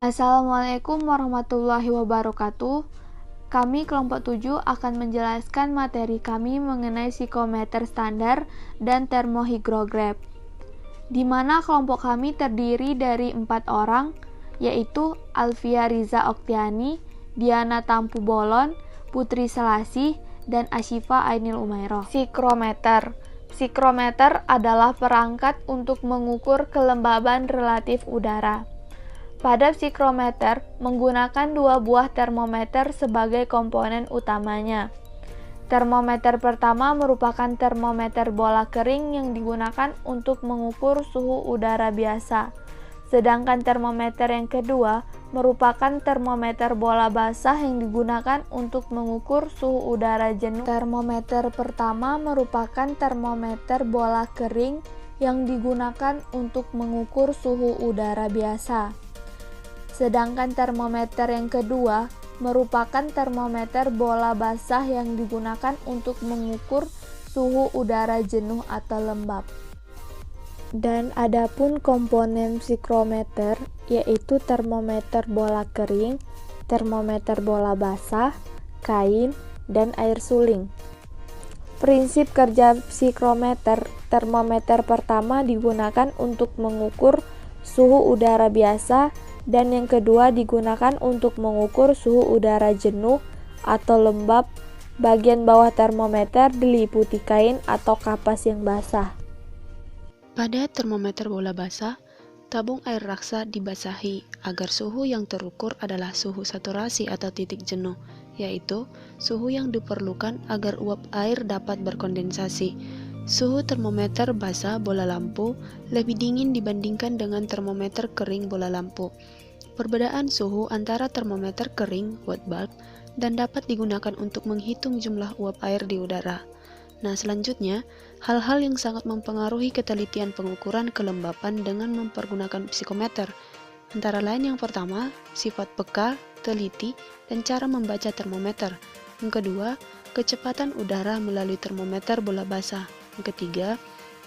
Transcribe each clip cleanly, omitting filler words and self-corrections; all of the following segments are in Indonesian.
Assalamualaikum warahmatullahi wabarakatuh. Kami kelompok 7 akan menjelaskan materi kami mengenai psikometer standar dan termohigrograf, di mana kelompok kami terdiri dari 4 orang, yaitu Alfia Riza Oktiani, Diana Tampu Bolon, Putri Selasih, dan Asyifa Ainil Umairoh. Psikometer adalah perangkat untuk mengukur kelembaban relatif udara. Pada psikometer menggunakan 2 buah termometer sebagai komponen utamanya. Termometer pertama merupakan termometer bola kering yang digunakan untuk mengukur suhu udara biasa. Sedangkan termometer yang kedua merupakan termometer bola basah yang digunakan untuk mengukur suhu udara jenuh. Termometer pertama merupakan termometer bola kering yang digunakan untuk mengukur suhu udara biasa. Sedangkan termometer yang kedua merupakan termometer bola basah yang digunakan untuk mengukur suhu udara jenuh atau lembab. Dan adapun komponen psikometer yaitu termometer bola kering, termometer bola basah, kain, dan air suling. Prinsip kerja psikometer, termometer pertama digunakan untuk mengukur suhu udara biasa dan yang kedua digunakan untuk mengukur suhu udara jenuh atau lembab. Bagian bawah termometer diliputi kain atau kapas yang basah. Pada termometer bola basah, tabung air raksa dibasahi agar suhu yang terukur adalah suhu saturasi atau titik jenuh, yaitu suhu yang diperlukan agar uap air dapat berkondensasi. Suhu termometer basah bola lampu lebih dingin dibandingkan dengan termometer kering bola lampu. Perbedaan suhu antara termometer kering wet bulb dan dapat digunakan untuk menghitung jumlah uap air di udara. Nah, selanjutnya, hal-hal yang sangat mempengaruhi ketelitian pengukuran kelembapan dengan mempergunakan psikometer. Antara lain yang pertama, sifat peka, teliti, dan cara membaca termometer. Yang kedua, kecepatan udara melalui termometer bola basah. Yang ketiga,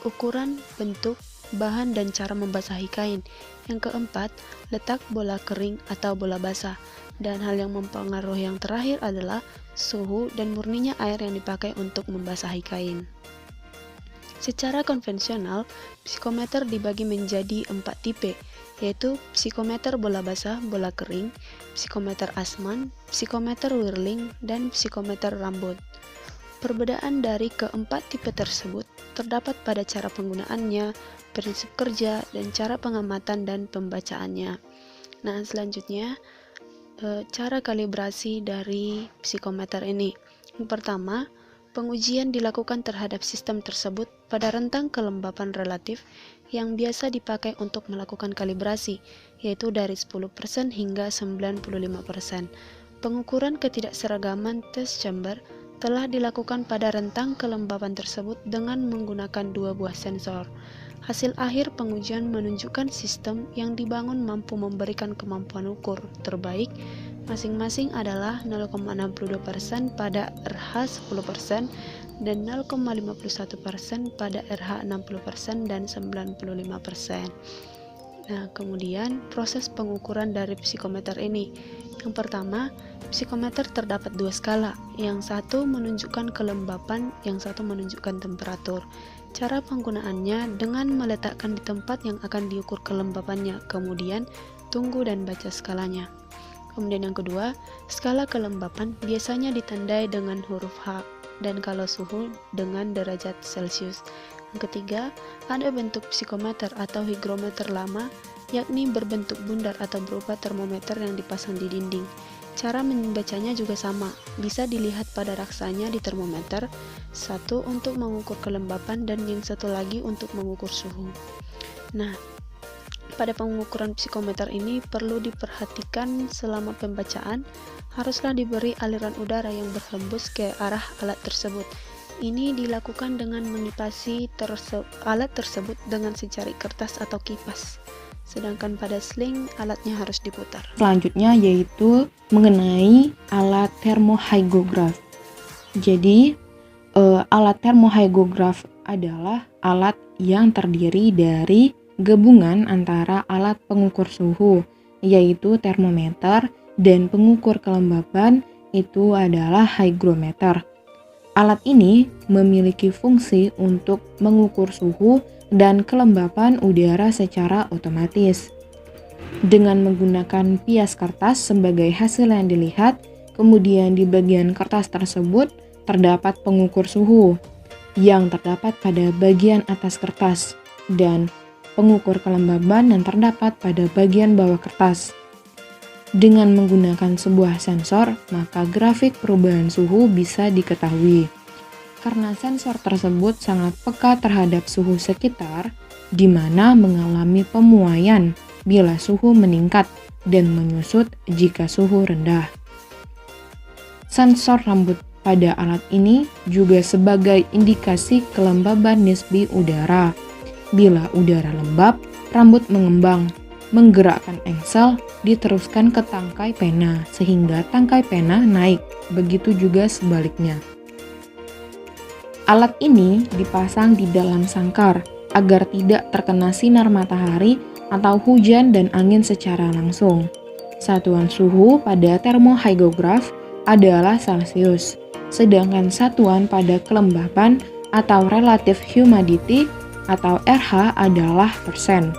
ukuran, bentuk, bahan, dan cara membasahi kain. Yang keempat, letak bola kering atau bola basah. Dan hal yang mempengaruhi yang terakhir adalah suhu dan murninya air yang dipakai untuk membasahi kain. Secara konvensional, psikometer dibagi menjadi 4 tipe, yaitu psikometer bola basah, bola kering, psikometer Assmann, psikometer Whirling, dan psikometer rambut. Perbedaan dari keempat tipe tersebut terdapat pada cara penggunaannya, prinsip kerja, dan cara pengamatan dan pembacaannya. Nah, selanjutnya, cara kalibrasi dari psikometer ini. Yang pertama, pengujian dilakukan terhadap sistem tersebut pada rentang kelembapan relatif yang biasa dipakai untuk melakukan kalibrasi, yaitu dari 10% hingga 95%. Pengukuran ketidakseragaman test chamber telah dilakukan pada rentang kelembapan tersebut dengan menggunakan 2 buah sensor. Hasil akhir pengujian menunjukkan sistem yang dibangun mampu memberikan kemampuan ukur terbaik masing-masing adalah 0,62% pada RH 10% dan 0,51% pada RH 60% dan 95%. Nah, kemudian proses pengukuran dari psikometer ini. Yang pertama, psikometer terdapat 2 skala. Yang satu menunjukkan kelembapan, yang satu menunjukkan temperatur. Cara penggunaannya dengan meletakkan di tempat yang akan diukur kelembapannya, kemudian tunggu dan baca skalanya. Kemudian yang kedua, skala kelembapan biasanya ditandai dengan huruf H dan kalau suhu dengan derajat Celcius. Yang ketiga, ada bentuk psikometer atau hygrometer lama, yakni berbentuk bundar atau berupa termometer yang dipasang di dinding. Cara membacanya juga sama, bisa dilihat pada raksanya di termometer, satu untuk mengukur kelembapan dan yang satu lagi untuk mengukur suhu. Nah, pada pengukuran psikometer ini perlu diperhatikan selama pembacaan, haruslah diberi aliran udara yang berhembus ke arah alat tersebut. Ini dilakukan dengan mengipasi alat tersebut dengan secari kertas atau kipas. Sedangkan pada sling, alatnya harus diputar. Selanjutnya yaitu mengenai alat termohygrograf. Jadi, alat termohygrograf adalah alat yang terdiri dari gabungan antara alat pengukur suhu yaitu termometer, dan pengukur kelembaban itu adalah hygrometer. Alat ini memiliki fungsi untuk mengukur suhu dan kelembapan udara secara otomatis. Dengan menggunakan pias kertas sebagai hasil yang dilihat, kemudian di bagian kertas tersebut terdapat pengukur suhu yang terdapat pada bagian atas kertas dan pengukur kelembaban yang terdapat pada bagian bawah kertas. Dengan menggunakan sebuah sensor, maka grafik perubahan suhu bisa diketahui. Karena sensor tersebut sangat peka terhadap suhu sekitar, di mana mengalami pemuaian bila suhu meningkat dan menyusut jika suhu rendah. Sensor rambut pada alat ini juga sebagai indikasi kelembaban nisbi udara. Bila udara lembab, rambut mengembang, menggerakkan engsel, diteruskan ke tangkai pena, sehingga tangkai pena naik, begitu juga sebaliknya. Alat ini dipasang di dalam sangkar, agar tidak terkena sinar matahari atau hujan dan angin secara langsung. Satuan suhu pada termohygrograf adalah Celcius, sedangkan satuan pada kelembapan atau relative humidity atau RH adalah persen.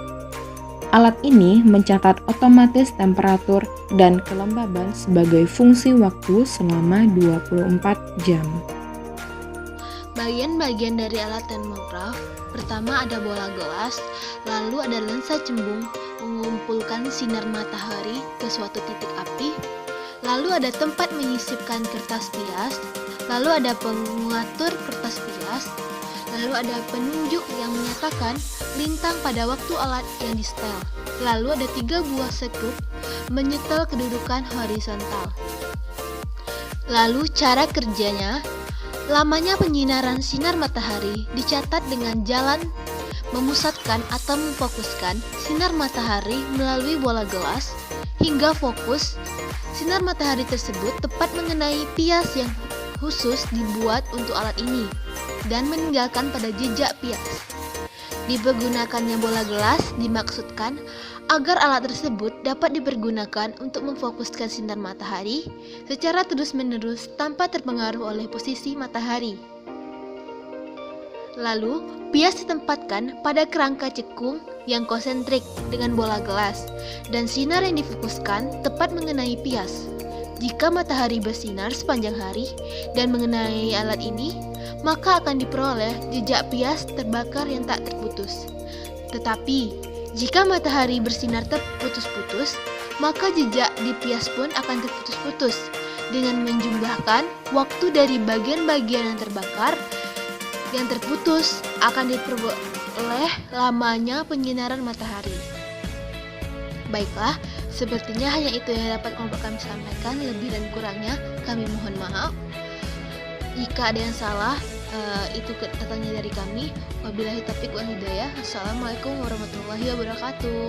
Alat ini mencatat otomatis temperatur dan kelembaban sebagai fungsi waktu selama 24 jam. Bagian-bagian dari alat termograf, pertama ada bola gelas, lalu ada lensa cembung mengumpulkan sinar matahari ke suatu titik api, lalu ada tempat menyisipkan kertas pias, lalu ada pengatur kertas pias, lalu ada penunjuk yang menyatakan lintang pada waktu alat yang disetel. Lalu ada 3 buah sekup menyetel kedudukan horizontal. Lalu cara kerjanya, lamanya penyinaran sinar matahari dicatat dengan jalan memusatkan atau memfokuskan sinar matahari melalui bola gelas hingga fokus sinar matahari tersebut tepat mengenai pias yang khusus dibuat untuk alat ini dan meninggalkan pada jejak pias. Dipergunakannya bola gelas dimaksudkan agar alat tersebut dapat dipergunakan untuk memfokuskan sinar matahari secara terus-menerus tanpa terpengaruh oleh posisi matahari. Lalu, pias ditempatkan pada kerangka cekung yang konsentrik dengan bola gelas dan sinar yang difokuskan tepat mengenai pias. Jika matahari bersinar sepanjang hari dan mengenai alat ini, maka akan diperoleh jejak pias terbakar yang tak terputus. Tetapi, jika matahari bersinar terputus-putus, maka jejak di pias pun akan terputus-putus dengan menjumlahkan waktu dari bagian-bagian yang terbakar yang terputus akan diperoleh lamanya penyinaran matahari. Baiklah, sepertinya hanya itu yang dapat kami sampaikan. Lebih dan kurangnya kami mohon maaf. Jika ada yang salah, itu datangnya dari kami. Wabillahi taufiq wal hidayah. Assalamualaikum warahmatullahi wabarakatuh.